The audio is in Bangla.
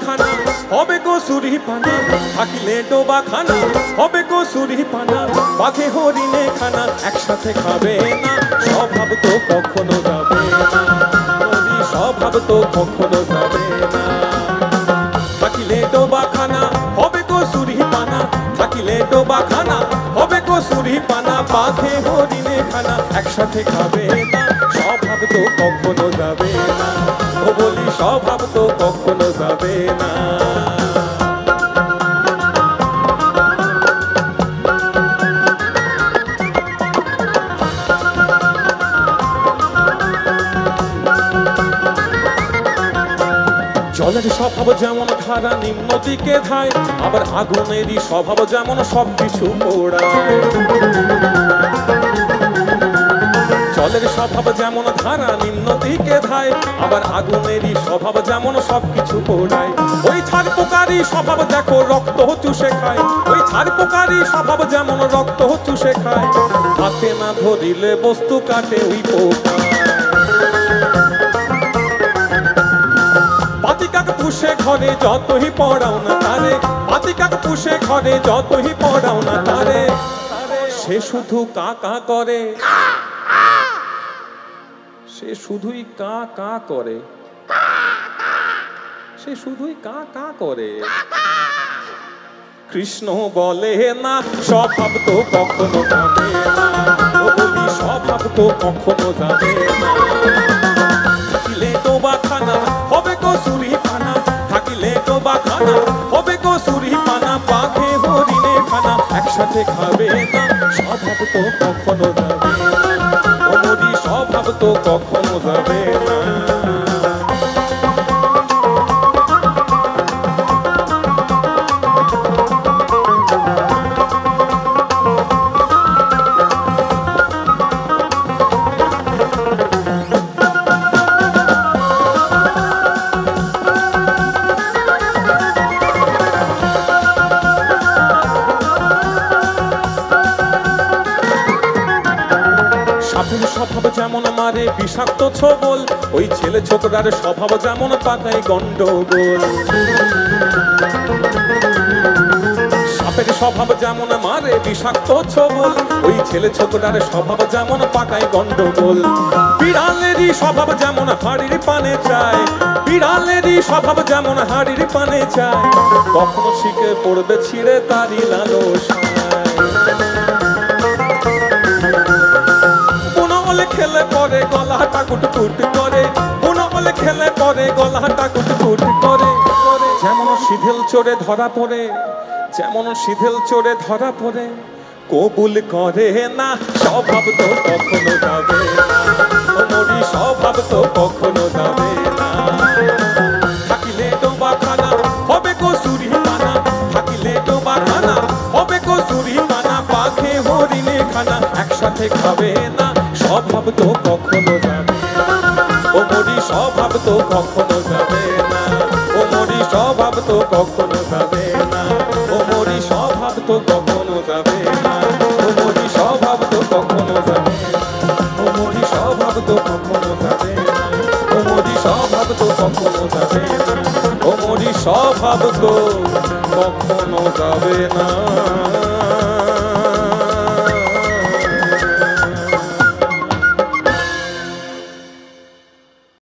খানা হবে গো সুরি পানা, থাকিলে ডোবা খানা হবে গো সুরি পানা। বাঘে হরিণে খানা একসাথে খাবে না, স্বভাব তো কখনো যাবে না, স্বভাব তো কখনো যাবে না। থাকিলে ডোবা খানা হবে গো সুরি পানা, থাকিলে ডোবা খানা হবে গো সুরি পানা। বাঘে হরিণে খানা একসাথে খাবে না, স্বভাব তো কখনো যাবে না, ও বলি স্বভাব তো কখনো যাবে না। জলের স্বভাব যেমন ধারা নিম্ন দিকে ধায়, আবার আগুনেরই স্বভাব যেমন সবকিছু পোড়ায়। জলের স্বভাব যেমন ধারা নিম্ন দিকে ধায়, আবার আগুনেরই স্বভাব যেমন সবকিছু পোড়ায়। ওই ছাড় পোকারই স্বভাব দেখো রক্ত চুষে খায়, ওই ছাড় পোকারই স্বভাব যেমন রক্ত চুষে খায়। হাতে না ধরিলে বস্তু কাটে ওই পোকা। পাতিকাক পুষে ঘরে যতই পড়াও না তারে, পাতিকাক পুষে ঘরে যতই পড়াও না তারে, সে শুধু কা কা করে, সে শুধুই কা কা করে, সে শুধুই কা কা করে। কৃষ্ণ বলে না স্বভাব তো কখনো যাবে না, ও বলি স্বভাব তো কখনো যাবে না। থাকিলে ডোবা খানা হবে গো সুরি পানা, থাকিলে ডোবা খানা হবে গো সুরি পানা। বাঘে হরিণে খানা একসাথে খাবে না, স্বভাব তো কখনো যাবে না, ও বলি স্বভাব তো কখনো যাবে না। সাপের স্বভাব যেমন মারে বিষাক্ত ছবল, ওই ছেলে ছোকরার স্বভাব যেমন পাতায় গন্ডগোল। সাপের স্বভাব যেমন মারে বিষাক্ত ছবল, ওই ছেলে ছোকরার স্বভাব যেমন পাকায় গন্ডগোল। বিড়ালেরই স্বভাব যেমন হাড়ির পানে চায়, বিড়ালেরই স্বভাব যেমন হাড়ির পানে চায়। কখনো শিখে পড়বে ছিঁড়ে তারি লালসায়। খেলে পরে গলাটা কুটকুট করে, বুনো বলে খেলে পরে গলাটা কুটকুট করে। যেমন সিধেল চড়ে ধরা পড়ে, যেমন সিধেল চড়ে ধরা পড়ে, কবুল করে না স্বভাব তো কখনো যাবে না, মরি স্বভাব তো কখনো যাবে না। থাকিলে ডোবা খানা হবে গো সুরি পানা, থাকিলে ডোবা খানা হবে গো সুরি পানা। বাঘে হরিণে খানা একসাথে খাবে না, স্বভাব তো কখনো যাবে না, ও মরি স্বভাব তো কখনো যাবে না, ও মরি স্বভাব তো কখনো যাবে না, ও মরি স্বভাব তো কখনো যাবে না, ও মরি স্বভাব তো কখনো যাবে না, ও মরি স্বভাব তো কখনো যাবে না, ও মরি স্বভাব তো কখনো যাবে না, ও মরি স্বভাব তো কখনো যাবে না।